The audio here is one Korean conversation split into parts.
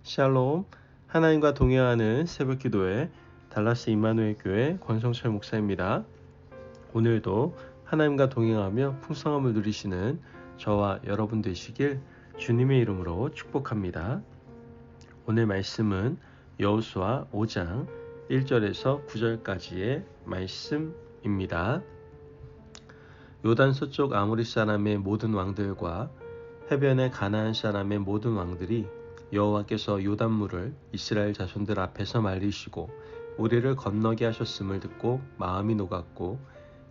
샬롬, 하나님과 동행하는 새벽기도회 달라스 임마누엘 교회 권성철 목사입니다. 오늘도 하나님과 동행하며 풍성함을 누리시는 저와 여러분 되시길 주님의 이름으로 축복합니다. 오늘 말씀은 여호수아 5장 1절에서 9절까지의 말씀입니다. 요단 서쪽 아모리 사람의 모든 왕들과 해변의 가나안 사람의 모든 왕들이 여호와께서 요단물을 이스라엘 자손들 앞에서 말리시고 우리를 건너게 하셨음을 듣고 마음이 녹았고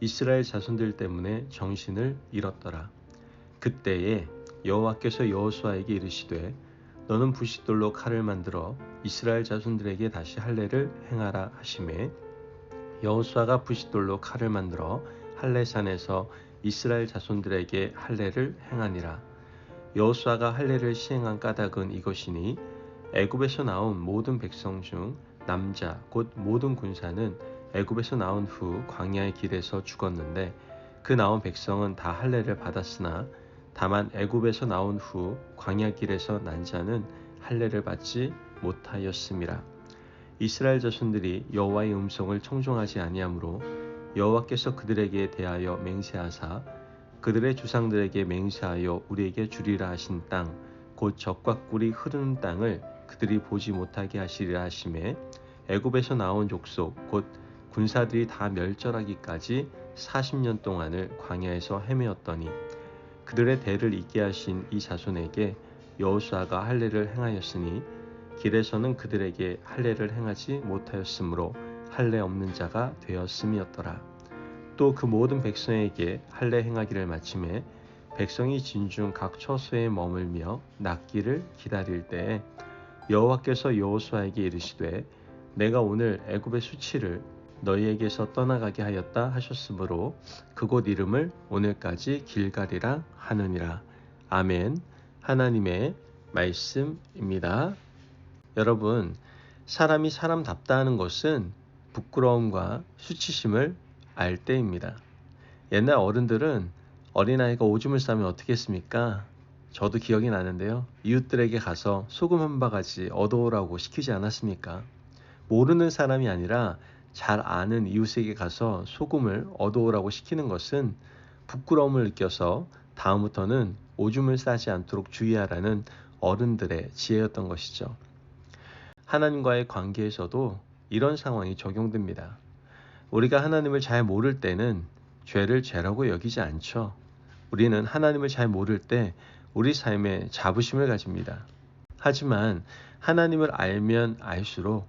이스라엘 자손들 때문에 정신을 잃었더라. 그때에 여호와께서 여호수아에게 이르시되 너는 부싯돌로 칼을 만들어 이스라엘 자손들에게 다시 할례를 행하라 하시매 여호수아가 부싯돌로 칼을 만들어 할례산에서 이스라엘 자손들에게 할례를 행하니라. 여호수아가 할례를 시행한 까닭은 이것이니 애굽에서 나온 모든 백성 중 남자 곧 모든 군사는 애굽에서 나온 후 광야의 길에서 죽었는데 그 나온 백성은 다 할례를 받았으나 다만 애굽에서 나온 후 광야 길에서 난 자는 할례를 받지 못하였음이라. 이스라엘 자손들이 여호와의 음성을 청종하지 아니하므로 여호와께서 그들에게 대하여 맹세하사 그들의 조상들에게 맹세하여 우리에게 주리라 하신 땅 곧 젖과 꿀이 흐르는 땅을 그들이 보지 못하게 하시리라 하시매 애굽에서 나온 족속 곧 군사들이 다 멸절하기까지 40년 동안을 광야에서 헤매었더니 그들의 대를 잇게 하신 이 자손에게 여호수아가 할례를 행하였으니 길에서는 그들에게 할례를 행하지 못하였으므로 할례 없는 자가 되었음이었더라. 또 그 모든 백성에게 할례 행하기를 마침에 백성이 진중 각 처소에 머물며 낫기를 기다릴 때에 여호와께서 여호수아에게 이르시되 내가 오늘 애굽의 수치를 너희에게서 떠나가게 하였다 하셨으므로 그곳 이름을 오늘까지 길갈이라 하느니라. 아멘. 하나님의 말씀입니다. 여러분, 사람이 사람답다 하는 것은 부끄러움과 수치심을 알 때입니다. 옛날 어른들은 어린아이가 오줌을 싸면 어떻게 했습니까? 저도 기억이 나는데요. 이웃들에게 가서 소금 한 바가지 얻어오라고 시키지 않았습니까? 모르는 사람이 아니라 잘 아는 이웃에게 가서 소금을 얻어오라고 시키는 것은 부끄러움을 느껴서 다음부터는 오줌을 싸지 않도록 주의하라는 어른들의 지혜였던 것이죠. 하나님과의 관계에서도 이런 상황이 적용됩니다. 우리가 하나님을 잘 모를 때는 죄를 죄라고 여기지 않죠. 우리는 하나님을 잘 모를 때 우리 삶에 자부심을 가집니다. 하지만 하나님을 알면 알수록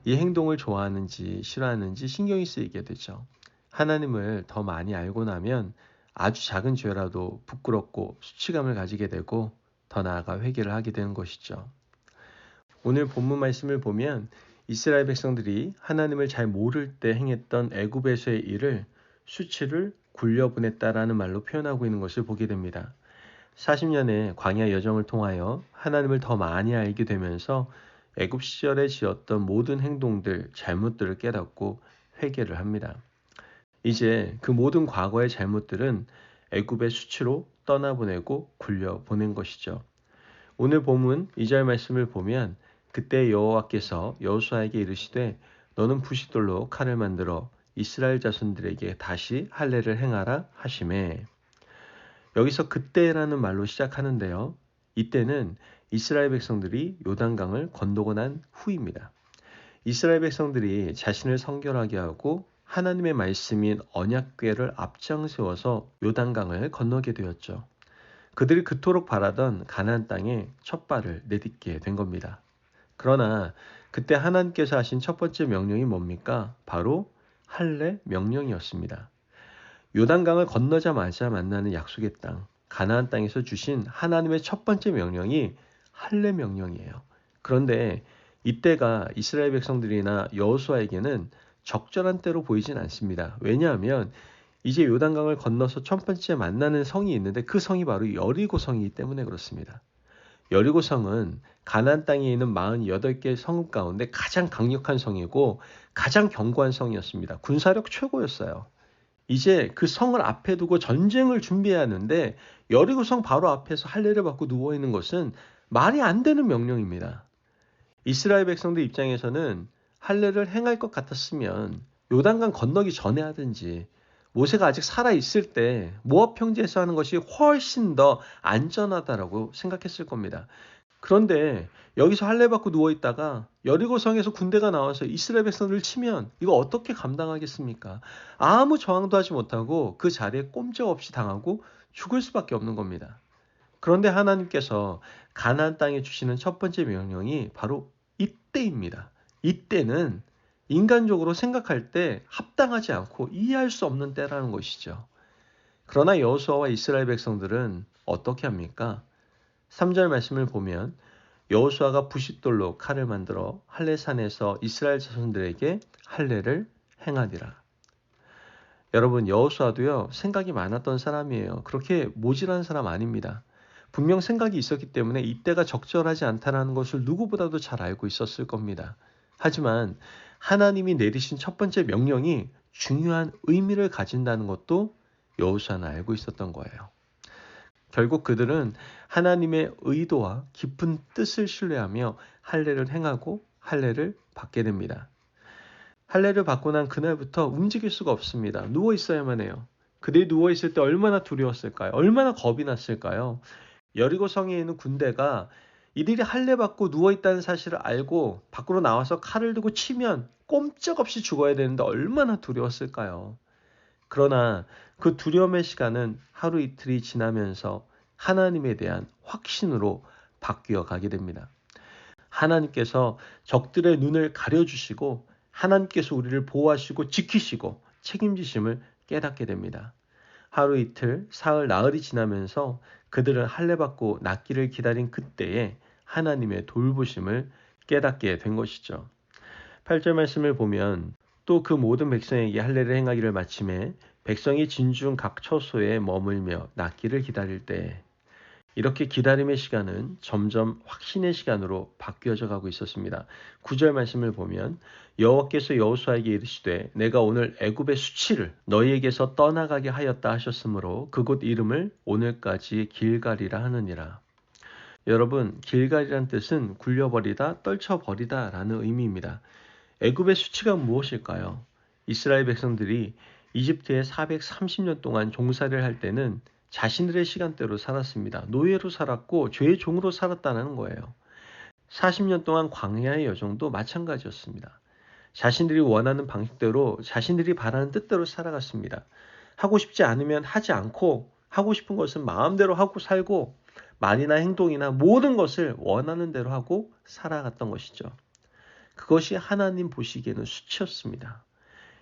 이 행동을 좋아하는지 싫어하는지 신경이 쓰이게 되죠. 하나님을 더 많이 알고 나면 아주 작은 죄라도 부끄럽고 수치감을 가지게 되고 더 나아가 회개를 하게 되는 것이죠. 오늘 본문 말씀을 보면 이스라엘 백성들이 하나님을 잘 모를 때 행했던 애굽에서의 일을 수치를 굴려보냈다라는 말로 표현하고 있는 것을 보게 됩니다. 40년의 광야 여정을 통하여 하나님을 더 많이 알게 되면서 애굽 시절에 지었던 모든 행동들, 잘못들을 깨닫고 회개를 합니다. 이제 그 모든 과거의 잘못들은 애굽의 수치로 떠나보내고 굴려보낸 것이죠. 오늘 본문 2절 말씀을 보면 그때 여호와께서 여호수아에게 이르시되 너는 부싯돌로 칼을 만들어 이스라엘 자손들에게 다시 할례를 행하라 하시매 여기서 그때라는 말로 시작하는데요. 이때는 이스라엘 백성들이 요단강을 건너고 난 후입니다. 이스라엘 백성들이 자신을 성결하게 하고 하나님의 말씀인 언약궤를 앞장세워서 요단강을 건너게 되었죠. 그들이 그토록 바라던 가나안 땅에 첫 발을 내딛게 된 겁니다. 그러나 그때 하나님께서 하신 첫 번째 명령이 뭡니까? 바로 할례 명령이었습니다. 요단강을 건너자마자 만나는 약속의 땅, 가나안 땅에서 주신 하나님의 첫 번째 명령이 할례 명령이에요. 그런데 이때가 이스라엘 백성들이나 여호수아에게는 적절한 때로 보이진 않습니다. 왜냐하면 이제 요단강을 건너서 첫 번째 만나는 성이 있는데 그 성이 바로 여리고성이기 때문에 그렇습니다. 여리고성은 가나안 땅에 있는 48개의 성읍 가운데 가장 강력한 성이고 가장 견고한 성이었습니다. 군사력 최고였어요. 이제 그 성을 앞에 두고 전쟁을 준비해야 하는데 여리고성 바로 앞에서 할례를 받고 누워있는 것은 말이 안 되는 명령입니다. 이스라엘 백성들 입장에서는 할례를 행할 것 같았으면 요단강 건너기 전에 하든지 모세가 아직 살아 있을 때 모압 평지에서 하는 것이 훨씬 더 안전하다라고 생각했을 겁니다. 그런데 여기서 할례 받고 누워 있다가 여리고성에서 군대가 나와서 이스라엘 백성들을 치면 이거 어떻게 감당하겠습니까? 아무 저항도 하지 못하고 그 자리에 꼼짝없이 당하고 죽을 수밖에 없는 겁니다. 그런데 하나님께서 가나안 땅에 주시는 첫 번째 명령이 바로 이때입니다. 이때는 인간적으로 생각할 때 합당하지 않고 이해할 수 없는 때라는 것이죠. 그러나 여호수아와 이스라엘 백성들은 어떻게 합니까? 3절 말씀을 보면 여호수아가 부싯돌로 칼을 만들어 할례산에서 이스라엘 자손들에게 할례를 행하니라. 여러분, 여호수아도요 생각이 많았던 사람이에요. 그렇게 모질한 사람 아닙니다. 분명 생각이 있었기 때문에 이때가 적절하지 않다는 것을 누구보다도 잘 알고 있었을 겁니다. 하지만 하나님이 내리신 첫 번째 명령이 중요한 의미를 가진다는 것도 여호수아는 알고 있었던 거예요. 결국 그들은 하나님의 의도와 깊은 뜻을 신뢰하며 할례를 행하고 할례를 받게 됩니다. 할례를 받고 난 그날부터 움직일 수가 없습니다. 누워 있어야만 해요. 그들이 누워 있을 때 얼마나 두려웠을까요? 얼마나 겁이 났을까요? 여리고성에 있는 군대가 이들이 할례 받고 누워 있다는 사실을 알고 밖으로 나와서 칼을 들고 치면 꼼짝없이 죽어야 되는데 얼마나 두려웠을까요? 그러나 그 두려움의 시간은 하루 이틀이 지나면서 하나님에 대한 확신으로 바뀌어 가게 됩니다. 하나님께서 적들의 눈을 가려주시고 하나님께서 우리를 보호하시고 지키시고 책임지심을 깨닫게 됩니다. 하루 이틀, 사흘, 나흘이 지나면서 그들은 할례 받고 낫기를 기다린 그때에 하나님의 돌보심을 깨닫게 된 것이죠. 8절 말씀을 보면 또 그 모든 백성에게 할례를 행하기를 마침에 백성이 진중 각 처소에 머물며 낫기를 기다릴 때 이렇게 기다림의 시간은 점점 확신의 시간으로 바뀌어져 가고 있었습니다. 9절 말씀을 보면 여호와께서 여호수아에게 이르시되 내가 오늘 애굽의 수치를 너희에게서 떠나가게 하였다 하셨으므로 그곳 이름을 오늘까지 길갈이라 하느니라. 여러분, 길갈이란 뜻은 굴려버리다, 떨쳐버리다 라는 의미입니다. 애굽의 수치가 무엇일까요? 이스라엘 백성들이 이집트에 430년 동안 종살이를 할 때는 자신들의 시간대로 살았습니다. 노예로 살았고 죄의 종으로 살았다는 거예요. 40년 동안 광야의 여정도 마찬가지였습니다. 자신들이 원하는 방식대로 자신들이 바라는 뜻대로 살아갔습니다. 하고 싶지 않으면 하지 않고 하고 싶은 것은 마음대로 하고 살고 말이나 행동이나 모든 것을 원하는 대로 하고 살아갔던 것이죠. 그것이 하나님 보시기에는 수치였습니다.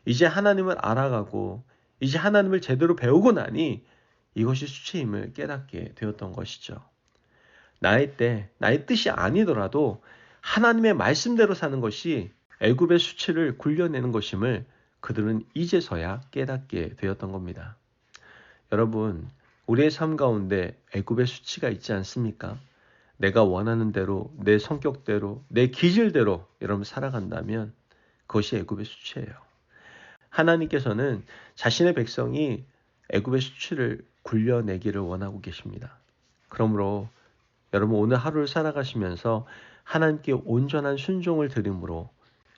이제 하나님을 알아가고 이제 하나님을 제대로 배우고 나니 이것이 수치임을 깨닫게 되었던 것이죠. 나의 뜻이 아니더라도 하나님의 말씀대로 사는 것이 애굽의 수치를 굴려내는 것임을 그들은 이제서야 깨닫게 되었던 겁니다. 여러분, 우리의 삶 가운데 애굽의 수치가 있지 않습니까? 내가 원하는 대로, 내 성격대로, 내 기질대로 여러분 살아간다면 그것이 애굽의 수치예요. 하나님께서는 자신의 백성이 애굽의 수치를 굴려내기를 원하고 계십니다. 그러므로 여러분 오늘 하루를 살아가시면서 하나님께 온전한 순종을 드림으로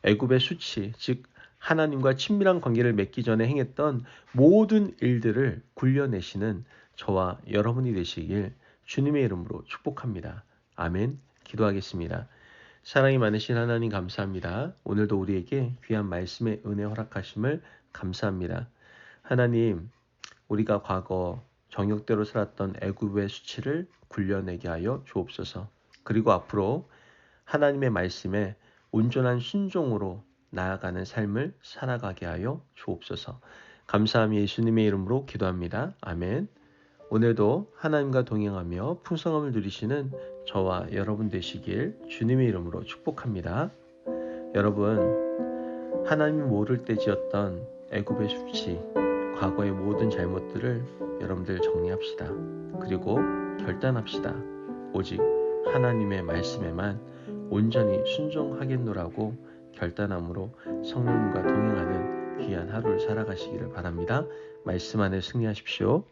애굽의 수치, 즉 하나님과 친밀한 관계를 맺기 전에 행했던 모든 일들을 굴려내시는 저와 여러분이 되시길 주님의 이름으로 축복합니다. 아멘. 기도하겠습니다. 사랑이 많으신 하나님 감사합니다. 오늘도 우리에게 귀한 말씀의 은혜 허락하심을 감사합니다. 하나님, 우리가 과거 정욕대로 살았던 애굽의 수치를 굴려내게 하여 주옵소서. 그리고 앞으로 하나님의 말씀에 온전한 순종으로 나아가는 삶을 살아가게 하여 주옵소서. 감사함이 예수님의 이름으로 기도합니다. 아멘. 오늘도 하나님과 동행하며 풍성함을 누리시는 저와 여러분 되시길 주님의 이름으로 축복합니다. 여러분, 하나님이 모를 때 지었던 애굽의 수치, 과거의 모든 잘못들을 여러분들 정리합시다. 그리고 결단합시다. 오직 하나님의 말씀에만 온전히 순종하겠노라고 결단함으로 성령님과 동행하는 귀한 하루를 살아가시기를 바랍니다. 말씀 안에 승리하십시오.